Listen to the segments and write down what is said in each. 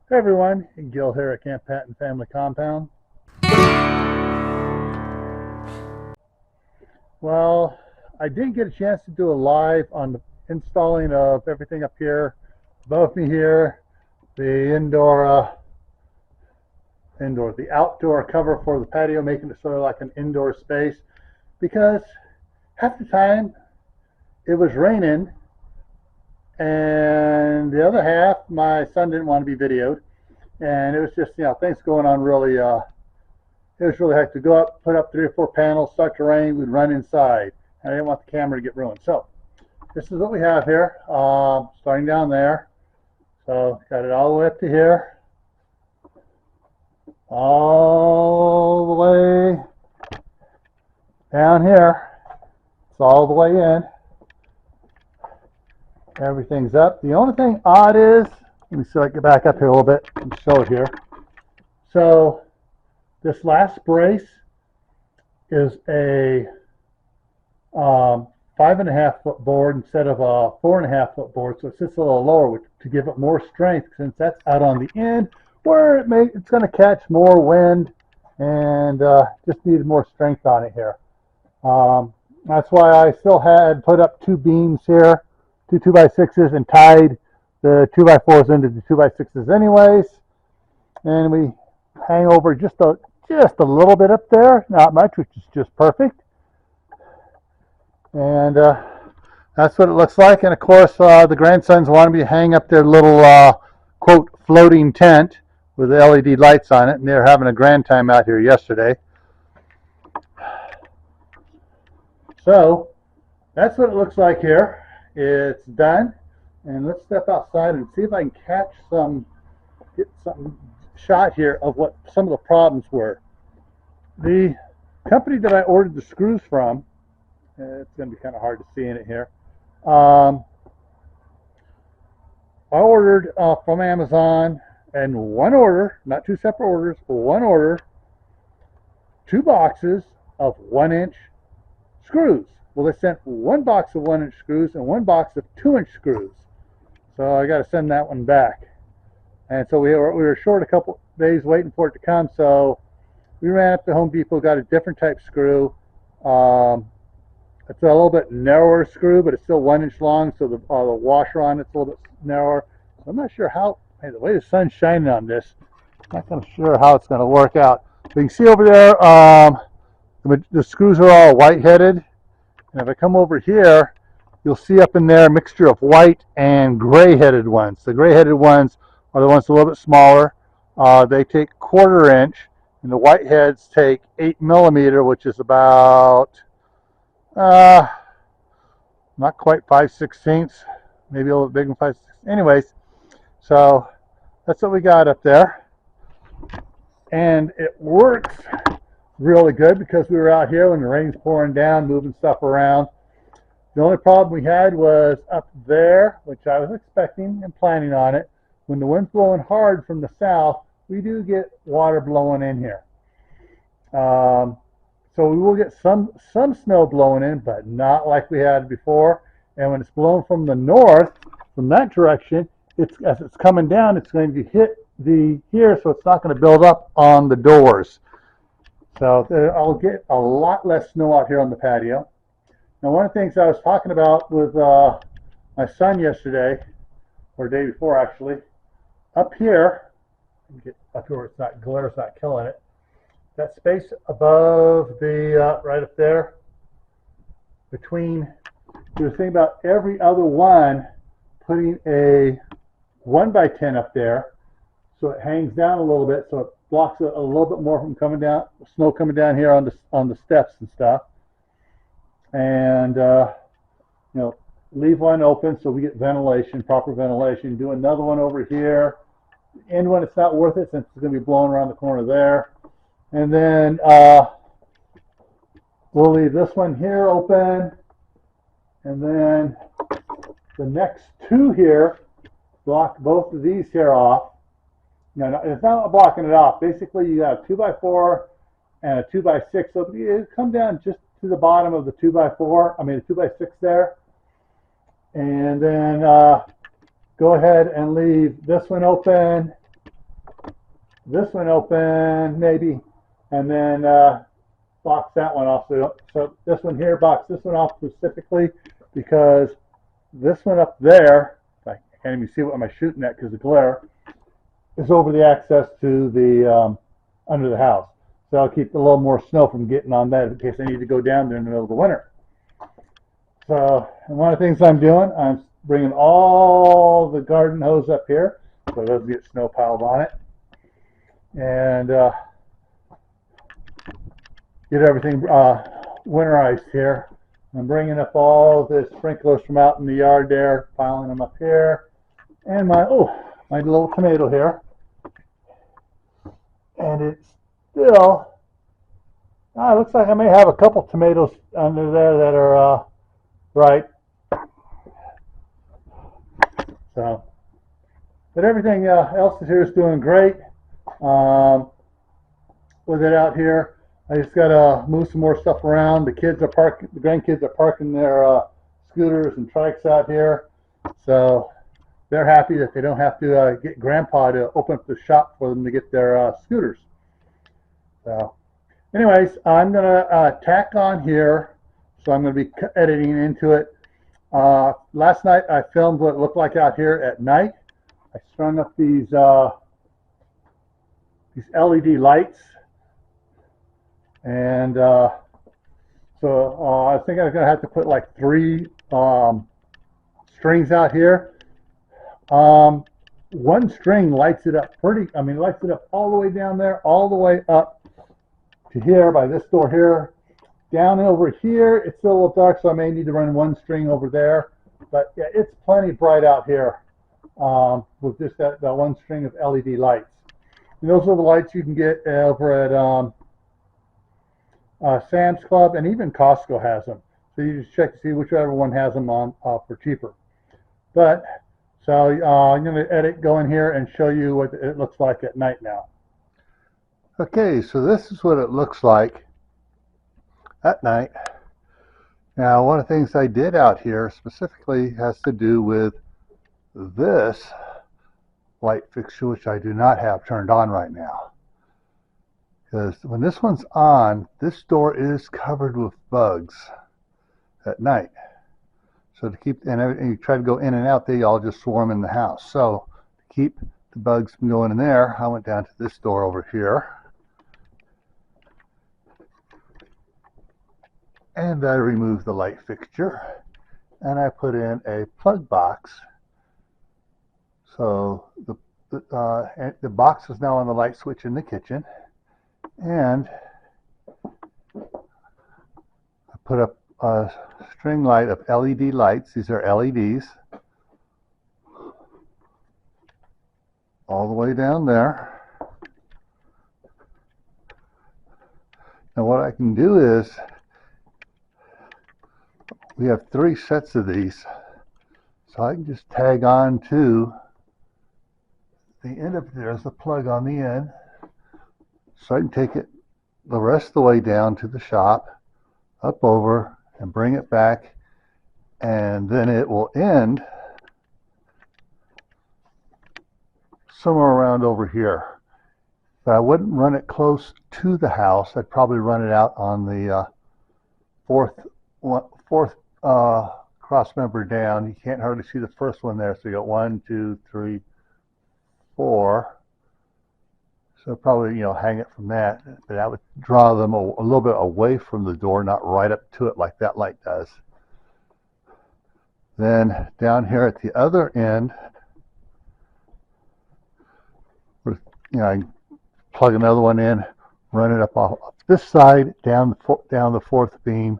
Hey everyone, Gil here at Camppatton Family Compound. Well, I didn't get a chance to do a live on the installing of everything up here above me here, the the outdoor cover for the patio, making it sort of like an indoor space, because half the time it was raining, and the other half my son didn't want to be videoed, and it was just things going on really. It was really hectic to go up, put up 3 or 4 panels, start to rain, we'd run inside. And I didn't want the camera to get ruined. So this is what we have here, starting down there. So got it all the way up to here, all the way down here. It's all the way in. Everything's up. The only thing odd is, let me see if I can get back up here a little bit and show it here. So this last brace is a 5.5 foot board instead of a 4.5 foot board, so it sits a little lower to give it more strength, since that's out on the end where it's going to catch more wind, and just needed more strength on it here. That's why I still had put up 2 beams here, 2 2x6s, and tied the 2x4s into the 2x6s anyways, and we hang over just a little bit up there, not much, which is just perfect. And that's what it looks like. And of course, the grandsons wanted me to hang up their little quote floating tent with the LED lights on it, and they're having a grand time out here yesterday. So that's what it looks like here. It's done, and let's step outside and see if I can get some shot here of what some of the problems were. The company that I ordered the screws from, it's going to be kind of hard to see in it here. I ordered from Amazon, and one order, not 2 separate orders, but one order, 2 boxes of 1-inch screws. Well, they sent 1 box of 1-inch screws and 1 box of 2-inch screws. So I got to send that one back. And so we were short a couple days waiting for it to come, so we ran up to Home Depot, got a different type screw. It's a little bit narrower screw, but it's still 1-inch long, so the washer on it's a little bit narrower. So I'm not sure how, the way the sun's shining on this, I'm not kind of sure how it's going to work out. But you can see over there, the screws are all white-headed. And if I come over here, you'll see up in there a mixture of white and gray-headed ones. The gray-headed ones are the ones a little bit smaller. They take 1/4 inch, and the white heads take 8 millimeter, which is about not quite 5/16, maybe a little bigger than 5/16. Anyways, so that's what we got up there, and it works really good because we were out here when the rain's pouring down, moving stuff around. The only problem we had was up there, which I was expecting and planning on it. When the wind's blowing hard from the south, we do get water blowing in here. So we will get some snow blowing in, but not like we had before. And when it's blowing from the north, from that direction, as it's coming down, it's going to hit here, so it's not going to build up on the doors. So I'll get a lot less snow out here on the patio. Now, one of the things I was talking about with my son yesterday, or the day before actually, up here, get up here where it's not glare, it's not killing it. That space above the right up there, between, we were thinking about every other one putting a 1x10 up there, so it hangs down a little bit, so it blocks it a little bit more from coming down, snow coming down here on the steps and stuff. And leave one open so we get ventilation, proper ventilation. Do another one over here. End when it's not worth it, since it's going to be blowing around the corner there. And then we'll leave this one here open, and then the next 2 here block both of these here off. No, it's not blocking it off. Basically, you have a 2x4 and a 2x6, so it come down just to the bottom of the 2x4. I mean the 2x6 there, and then go ahead and leave this one open, this one open maybe, and then box that one off. So this one here, box this one off specifically because this one up there, I can't even see what I'm shooting at because of glare, is over the access to the under the house. So I'll keep a little more snow from getting on that in case I need to go down there in the middle of the winter. So one of the things I'm doing, I'm bringing all the garden hose up here so it doesn't get snow piled on it. And get everything winterized here. I'm bringing up all the sprinklers from out in the yard there, piling them up here. And my little tomato here. And it's still, it looks like I may have a couple tomatoes under there that are right. So, but everything else here is doing great. With it out here, I just got to move some more stuff around. The grandkids are parking their scooters and trikes out here. So they're happy that they don't have to get Grandpa to open up the shop for them to get their scooters. So anyways, I'm going to tack on here. So I'm going to be editing into it. Last night I filmed what it looked like out here at night. I strung up these LED lights. And so I think I'm going to have to put like 3 strings out here. One string lights it up lights it up all the way down there, all the way up to here by this door here. Down over here, it's still a little dark, so I may need to run 1 string over there. But yeah, it's plenty bright out here with just that 1 string of LED lights. And those are the lights you can get over at Sam's Club, and even Costco has them. So you just check to see whichever one has them on for cheaper. But so I'm going to go in here and show you what it looks like at night now. Okay, so this is what it looks like at night. Now, one of the things I did out here specifically has to do with this light fixture, which I do not have turned on right now. Because when this one's on, this door is covered with bugs at night. So to keep, and you try to go in and out, they all just swarm in the house. So to keep the bugs from going in there, I went down to this door over here. And I removed the light fixture. And I put in a plug box. So the box is now on the light switch in the kitchen. And I put up a string light of LED lights. These are LEDs all the way down there. Now what I can do is, we have 3 sets of these, so I can just tag on to the end of there's the plug on the end. So I can take it the rest of the way down to the shop, up over, and bring it back, and then it will end somewhere around over here. But I wouldn't run it close to the house. I'd probably run it out on the fourth cross member down. You can't hardly see the first one there. So you got 1, 2, 3, 4. So probably, hang it from that, but that would draw them a little bit away from the door, not right up to it like that light does. Then down here at the other end, I plug another one in, run it up off this side, down the 4th beam,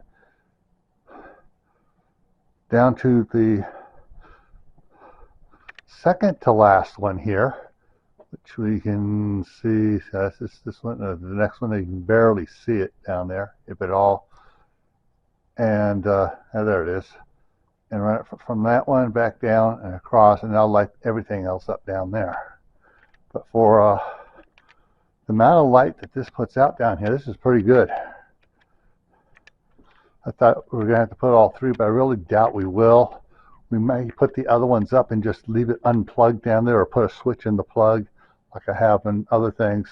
down to the second to last one here, which we can see. So that's this one. The next one, you can barely see it down there, if at all. And there it is. And run it from that one back down and across, and I'll light everything else up down there. But for the amount of light that this puts out down here, this is pretty good. I thought we were going to have to put all 3, but I really doubt we will. We may put the other ones up and just leave it unplugged down there, or put a switch in the plug like I have in other things,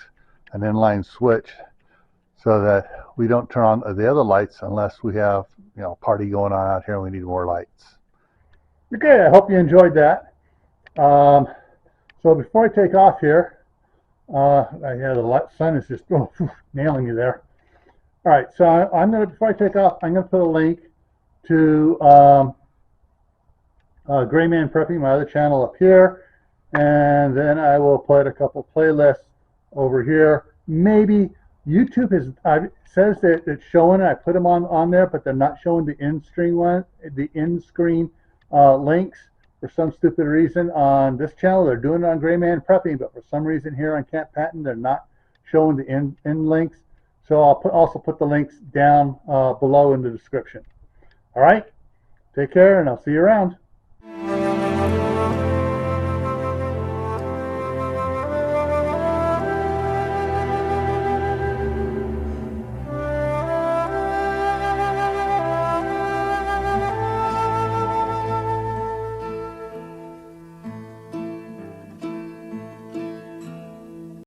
an inline switch, so that we don't turn on the other lights unless we have, you know, a party going on out here and we need more lights. Okay, I hope you enjoyed that. So before I take off here, the sun is just nailing you there. All right, so before I take off, I'm gonna put a link to Gray Man Prepping, my other channel up here, and then I will put a couple playlists over here. Maybe YouTube says that it's showing it. I put them on there, but they're not showing the in-screen links for some stupid reason. On this channel, they're doing it on Gray Man Prepping, but for some reason here on Camppatton, they're not showing the in links. So I'll also put the links down below in the description. All right, take care, and I'll see you around.